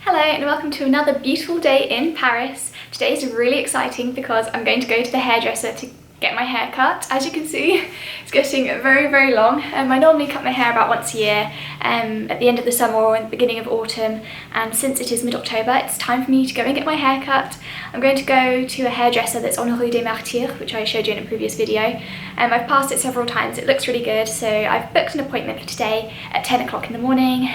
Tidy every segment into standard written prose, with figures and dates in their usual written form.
Hello and welcome to another beautiful day in Paris. Today is really exciting because I'm going to go to the hairdresser to get my hair cut. As you can see, it's getting very long. I normally cut my hair about once a year at the end of the summer or in the beginning of autumn, and since it is mid-October it's time for me to go and get my hair cut. I'm going to go to a hairdresser that's on Rue des Martyrs, which I showed you in a previous video. I've passed it several times, it looks really good, so I've booked an appointment for today at 10 o'clock in the morning.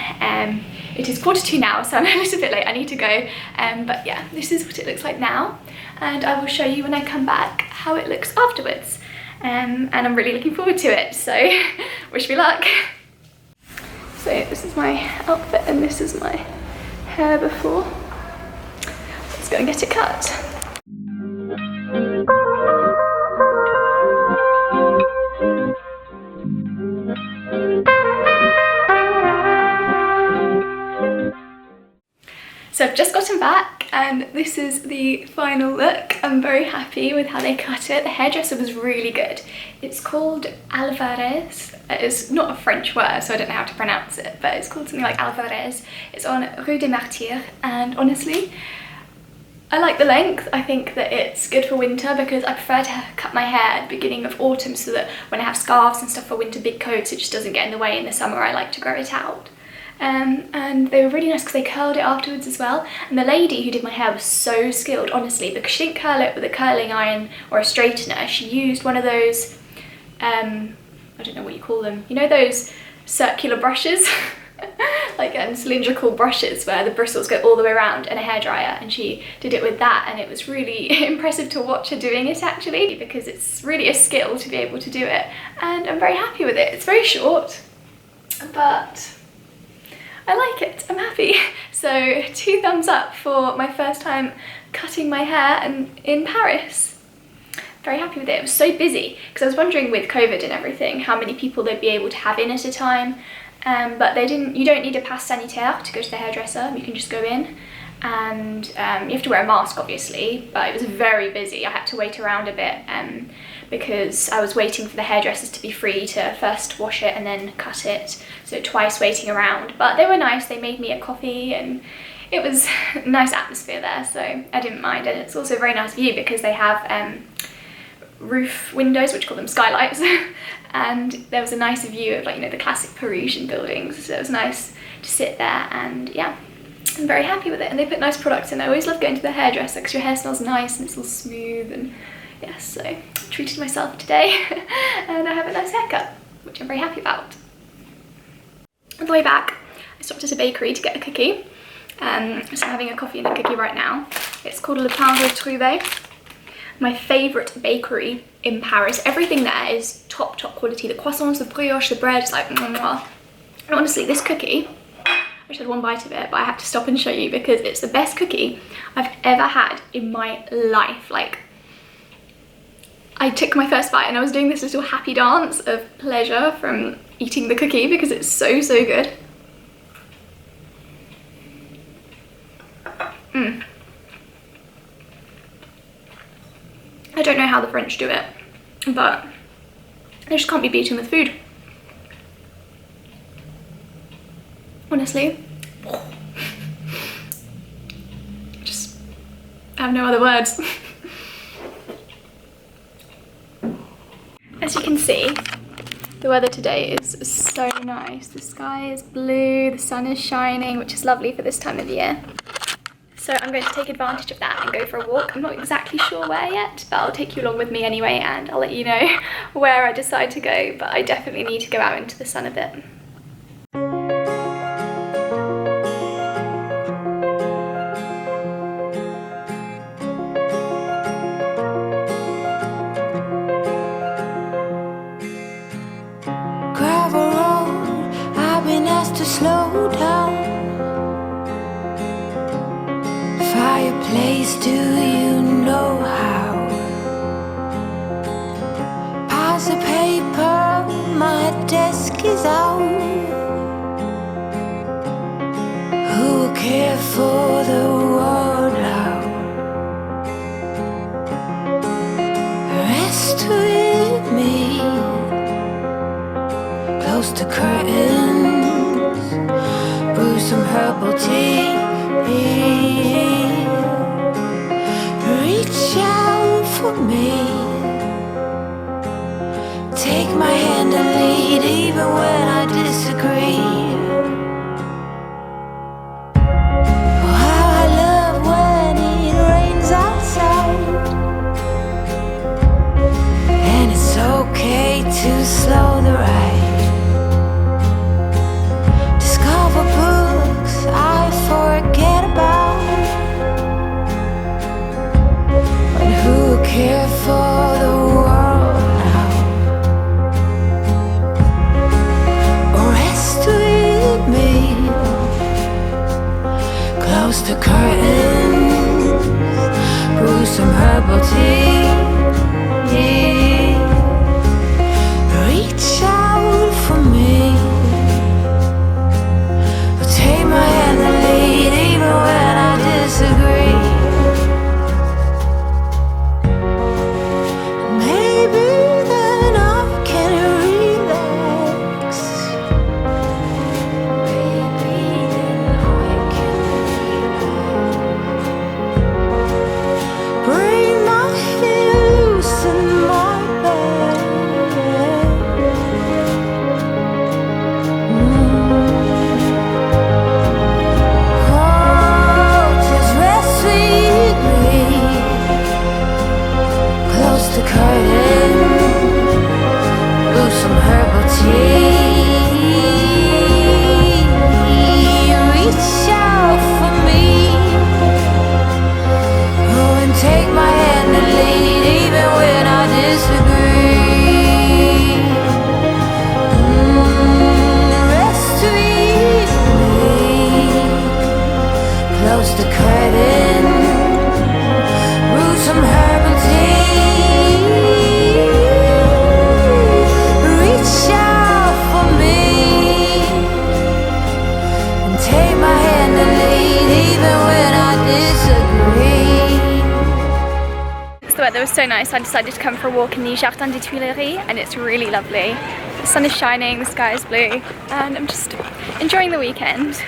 It is 1:45 now, so I'm a little bit late, I need to go, but yeah, this is what it looks like now, and I will show you when I come back how it looks afterwards, and I'm really looking forward to it, so wish me luck. So this is my outfit and this is my hair before. Let's go and get it cut. So I've just gotten back and this is the final look. I'm very happy with how they cut it. The hairdresser was really good. It's called Alvarez. It's not a French word, so I don't know how to pronounce it, but it's called something like Alvarez. It's on Rue des Martyrs, and honestly, I like the length. I think that it's good for winter because I prefer to cut my hair at the beginning of autumn so that when I have scarves and stuff for winter, big coats, it just doesn't get in the way. In the summer I like to grow it out. And they were really nice because they curled it afterwards as well, and the lady who did my hair was so skilled, honestly, because she didn't curl it with a curling iron or a straightener. She used one of those I don't know what you call them, you know, those circular brushes like cylindrical brushes where the bristles go all the way around, and a hairdryer, and she did it with that, and it was really impressive to watch her doing it actually, because it's really a skill to be able to do it, and I'm very happy with it. It's very short, but I like it, I'm happy. So 2 thumbs up for my first time cutting my hair in Paris. Very happy with it. It was so busy because I was wondering with COVID and everything how many people they'd be able to have in at a time, but they didn't. You don't need a pass sanitaire to go to the hairdresser. You can just go in, and you have to wear a mask obviously, but it was very busy. I had to wait around a bit because I was waiting for the hairdressers to be free to first wash it and then cut it, so twice waiting around. But they were nice, they made me a coffee and it was a nice atmosphere there, so I didn't mind. And it's also a very nice view because they have roof windows, which call them skylights, and there was a nice view of, like, you know, the classic Parisian buildings, so it was nice to sit there, and yeah, I'm very happy with it. And they put nice products in. I always love going to the hairdresser because your hair smells nice and it's all smooth, and yes, so I treated myself today and I have a nice haircut, which I'm very happy about. On the way back, I stopped at a bakery to get a cookie, so I'm having a coffee and a cookie right now. It's called Le Pain Retrouvé, my favourite bakery in Paris. Everything there is top quality. The croissants, the brioche, the bread, it's like mwah. And honestly, this cookie, I just had one bite of it, but I have to stop and show you because it's the best cookie I've ever had in my life. Like, I took my first bite and I was doing this little happy dance of pleasure from eating the cookie because it's so good. I don't know how the French do it, but they just can't be beaten with food. Honestly, just I have no other words. As you can see, the weather today is so nice. The sky is blue, the sun is shining, which is lovely for this time of year. So I'm going to take advantage of that and go for a walk. I'm not exactly sure where yet, but I'll take you along with me anyway, and I'll let you know where I decide to go, but I definitely need to go out into the sun a bit. Gravel road, I've been asked to slow down. Fireplace, do you know how? Piles of paper, my desk is out. Who will care for the world out? Rest with me, close to curtains, brew some herbal tea. even when I disagree. Oh, how I love when it rains outside, and it's okay to slow the ride. Discover books I forget about, but who cares for the world now? Rest with me, close the curtains, brew some herbal tea, reach out for me, take my hand and lead even when I disagree. Maybe then I can relax. Maybe then I can relax. Bring my hair loose in my bed. Oh, just rest with me. Close the curtain, brew some herbal tea, reach out for me, oh, and take my hand and lead even when I disagree. Rest with me, close the curtain, brew some herbal tea, reach out for me, and take my hand and lead even when I disagree. The weather was so nice, I decided to come for a walk in the Jardin des Tuileries, and it's really lovely. The sun is shining, the sky is blue, and I'm just enjoying the weekend.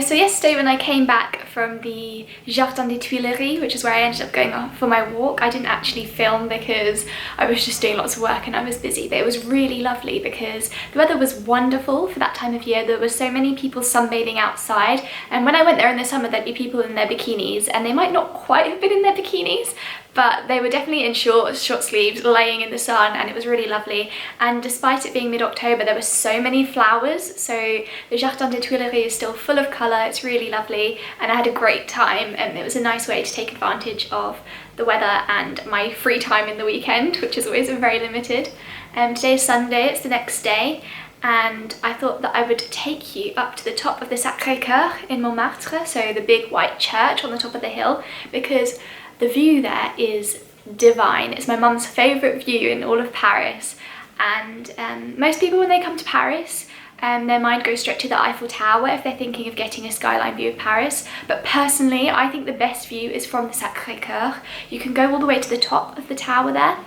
So yesterday when I came back from the Jardin des Tuileries, which is where I ended up going off for my walk, I didn't actually film because I was just doing lots of work and I was busy, but it was really lovely because the weather was wonderful for that time of year. There were so many people sunbathing outside, and when I went there in the summer there'd be people in their bikinis, and they might not quite have been in their bikinis, but they were definitely in short sleeves laying in the sun, and it was really lovely. And despite it being mid-October, there were so many flowers, so the Jardin des Tuileries is still full of colour. It's really lovely, and I had a great time, and it was a nice way to take advantage of the weather and my free time in the weekend, which is always very limited. Today is Sunday, it's the next day, and I thought that I would take you up to the top of the Sacré-Cœur in Montmartre, so the big white church on the top of the hill, because the view there is divine. It's my mum's favourite view in all of Paris, and most people when they come to Paris their mind goes straight to the Eiffel Tower if they're thinking of getting a skyline view of Paris. But personally, I think the best view is from the Sacré-Cœur. You can go all the way to the top of the tower there,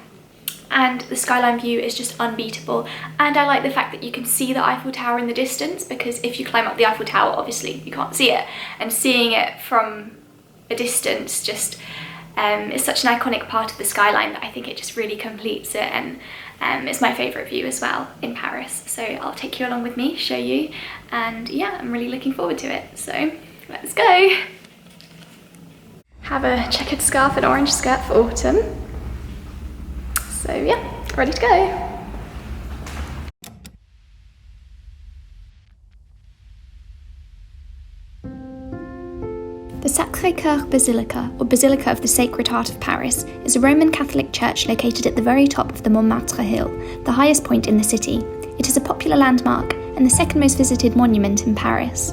and the skyline view is just unbeatable. And I like the fact that you can see the Eiffel Tower in the distance, because if you climb up the Eiffel Tower, obviously you can't see it, and seeing it from a distance just is such an iconic part of the skyline that I think it just really completes it, and it's my favourite view as well in Paris. So I'll take you along with me, show you, and yeah, I'm really looking forward to it. So let's go. Have a checkered scarf and orange skirt for autumn. So yeah, ready to go. The Sacré-Cœur Basilica, or Basilica of the Sacred Heart of Paris, is a Roman Catholic church located at the very top of the Montmartre hill, the highest point in the city. It is a popular landmark and the second most visited monument in Paris.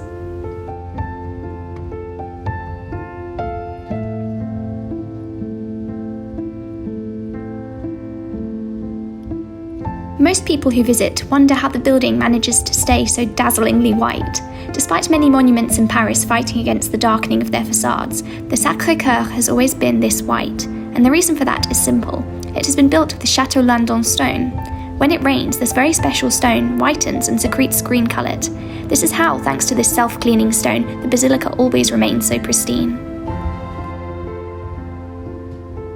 Most people who visit wonder how the building manages to stay so dazzlingly white. Despite many monuments in Paris fighting against the darkening of their facades, the Sacré-Cœur has always been this white, and the reason for that is simple. It has been built with the Chateau Landon stone. When it rains, this very special stone whitens and secretes green colour. This is how, thanks to this self-cleaning stone, the basilica always remains so pristine.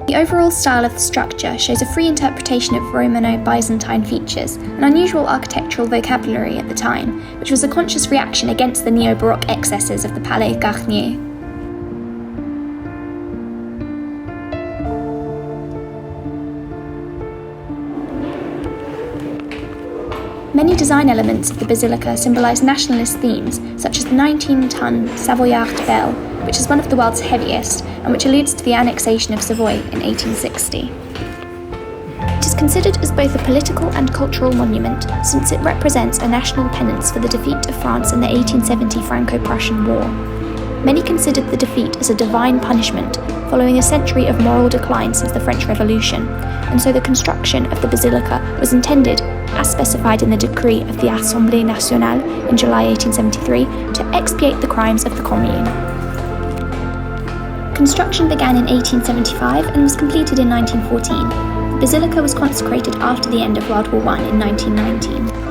The overall style of the structure shows a free interpretation of Romano-Byzantine features, an unusual architectural vocabulary at the time, which was a conscious reaction against the neo-Baroque excesses of the Palais Garnier. Many design elements of the basilica symbolise nationalist themes, such as the 19-ton Savoyard bell, which is one of the world's heaviest, and which alludes to the annexation of Savoy in 1860. It is considered as both a political and cultural monument, since it represents a national penance for the defeat of France in the 1870 Franco-Prussian War. Many considered the defeat as a divine punishment, following a century of moral decline since the French Revolution, and so the construction of the basilica was intended, as specified in the decree of the Assemblée Nationale in July 1873, to expiate the crimes of the Commune. Construction began in 1875 and was completed in 1914. The basilica was consecrated after the end of World War I in 1919.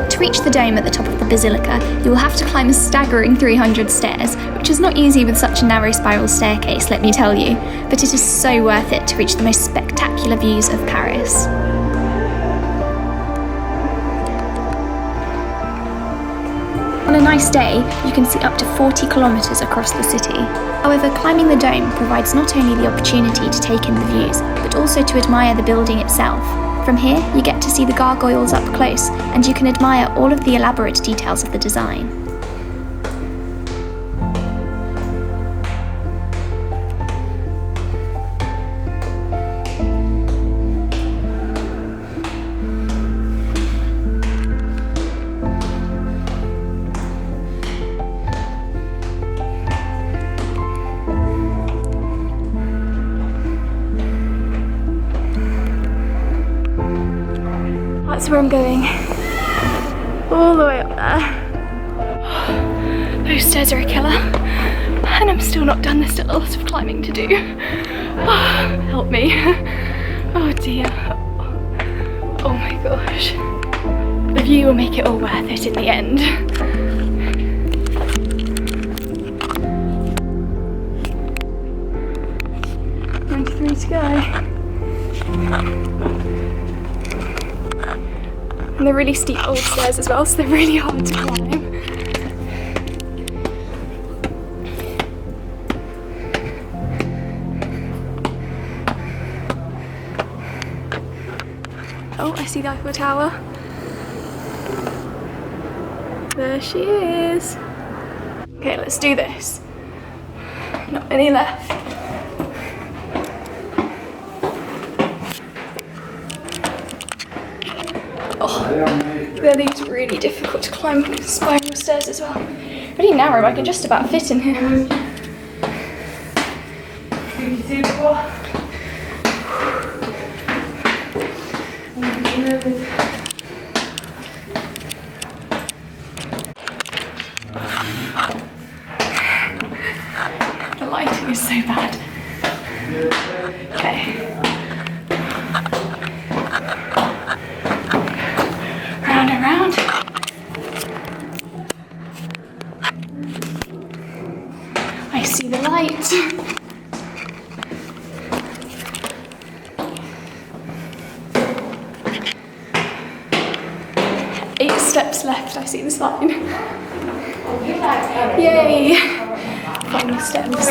To reach the dome at the top of the basilica, you will have to climb a staggering 300 stairs, which is not easy with such a narrow spiral staircase, let me tell you, but it is so worth it to reach the most spectacular views of Paris. On a nice day, you can see up to 40 kilometres across the city. However, climbing the dome provides not only the opportunity to take in the views, but also to admire the building itself. From here, you get to see the gargoyles up close, and you can admire all of the elaborate details of the design. That's where I'm going, all the way up there. Those stairs are a killer, and I'm still not done. There's still a lot of climbing to do. Oh, help me. Oh dear. Oh my gosh. The view will make it all worth it in the end. .93 to go. And they're really steep old stairs as well, so they're really hard to climb. Oh, I see the Eiffel Tower. There she is. Okay, let's do this. not many left. Oh, they're these really difficult to climb spiral stairs as well. Pretty narrow, I can just about fit in here. The lighting is so bad. Okay. Round and round. I see the light. 8 steps left, I see the sign. Yay! Final steps.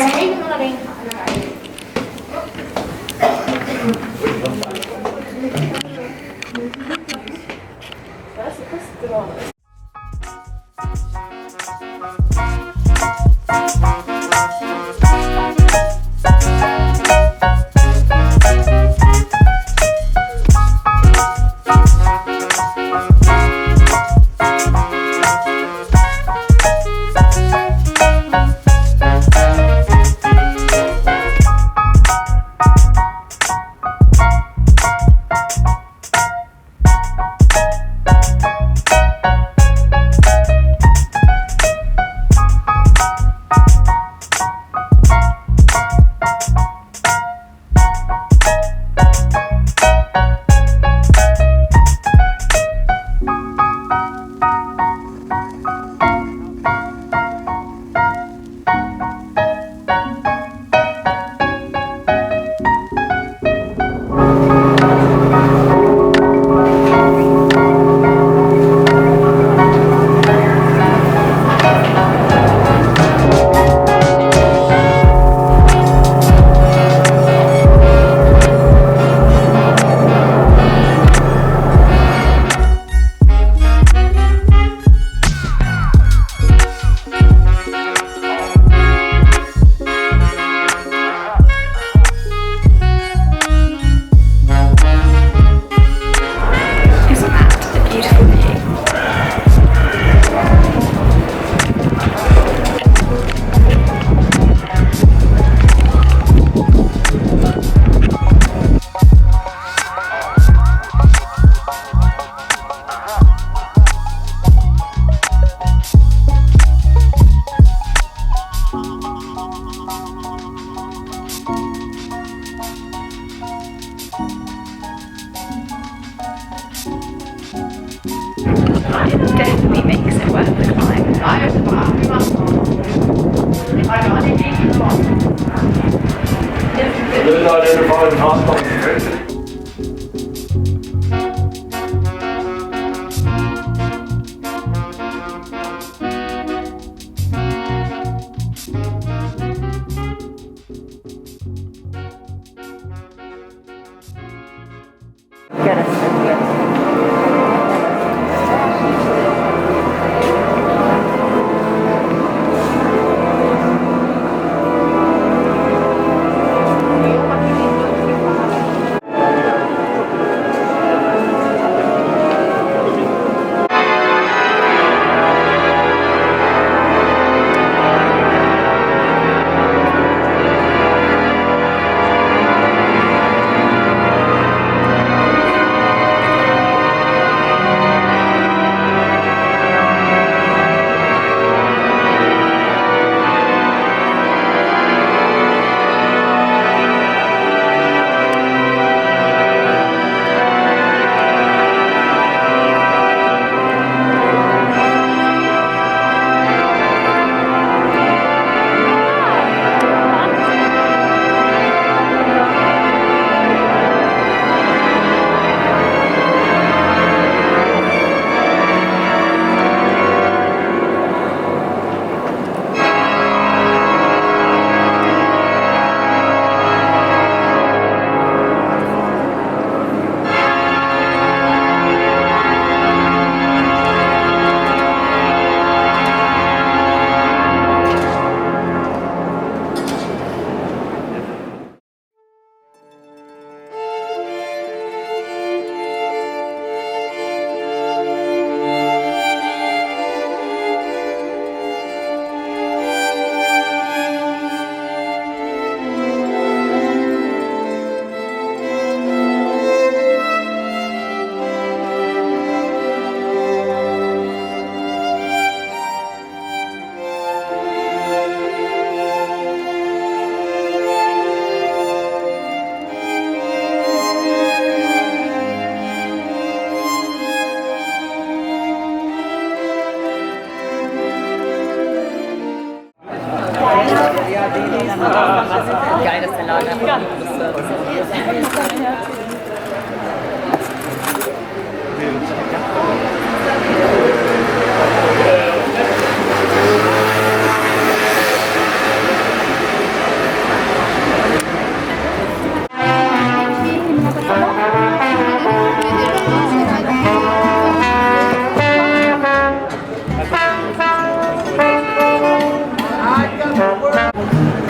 It definitely makes it worth the climb.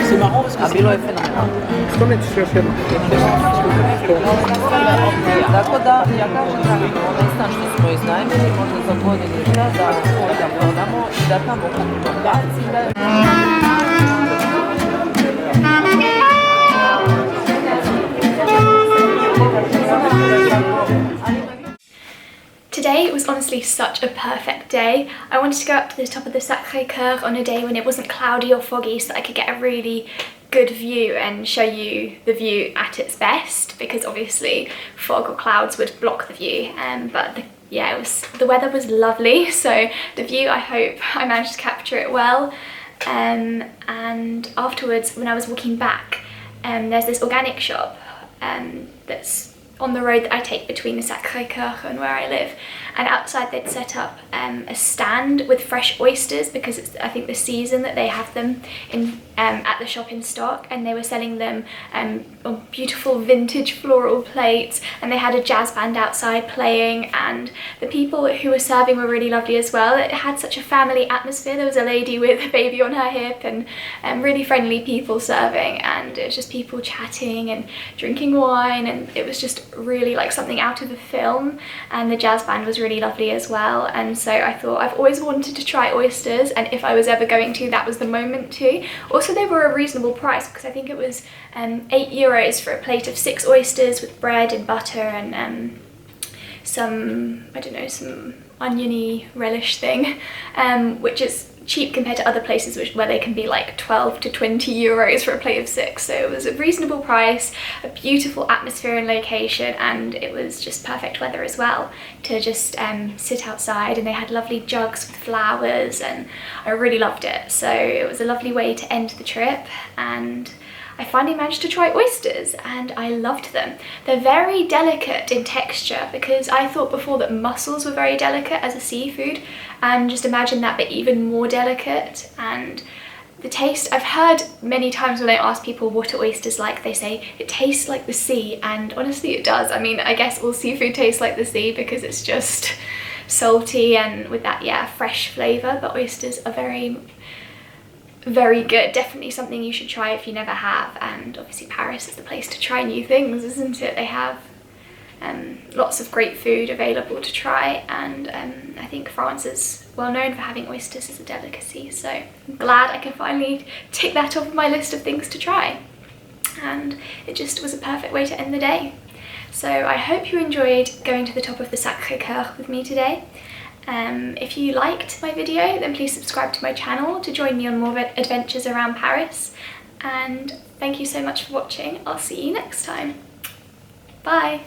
C'est marrant parce que Abilo est phénoménal. Come ci piace? Tako da, ja kažem da onaj stan što smo iznajmili, možda za godinu da prodamo i da tamo kupimo parcile. Today was honestly such a perfect day. I wanted to go up to the top of the Sacré-Cœur on a day when it wasn't cloudy or foggy so that I could get a really good view and show you the view at its best, because obviously fog or clouds would block the view. The weather was lovely, so the view, I hope I managed to capture it well. And afterwards, when I was walking back, there's this organic shop that's on the road that I take between the Sacré-Cœur and where I live, and outside they'd set up a stand with fresh oysters, because it's, I think, the season that they have them in at the shop in stock, and they were selling them on beautiful vintage floral plates, and they had a jazz band outside playing, and the people who were serving were really lovely as well. It had such a family atmosphere. There was a lady with a baby on her hip, and really friendly people serving, and it was just people chatting and drinking wine, and it was just really like something out of a film. And the jazz band was really lovely as well, and so I thought I've always wanted to try oysters, and if I was ever going to, that was the moment to. Also, they were a reasonable price, because I think it was €8 for a plate of 6 oysters with bread and butter and some, I don't know, some oniony relish thing, which is cheap compared to other places where they can be like 12 to 20 euros for a plate of 6. So it was a reasonable price, a beautiful atmosphere and location, and it was just perfect weather as well to just sit outside, and they had lovely jugs with flowers, and I really loved it. So it was a lovely way to end the trip, and I finally managed to try oysters and I loved them. They're very delicate in texture, because I thought before that mussels were very delicate as a seafood, and just imagine that but even more delicate. And the taste, I've heard many times when I ask people what are oysters like, they say it tastes like the sea, and honestly it does. I mean, I guess all seafood tastes like the sea because it's just salty and with that, yeah, fresh flavour, but oysters are very good. Definitely something you should try if you never have, and obviously Paris is the place to try new things, isn't it? They have lots of great food available to try, and I think France is well known for having oysters as a delicacy, so I'm glad I can finally tick that off my list of things to try, and it just was a perfect way to end the day. So I hope you enjoyed going to the top of the Sacré-Cœur with me today. If you liked my video, then please subscribe to my channel to join me on more adventures around Paris, and thank you so much for watching. I'll see you next time. Bye!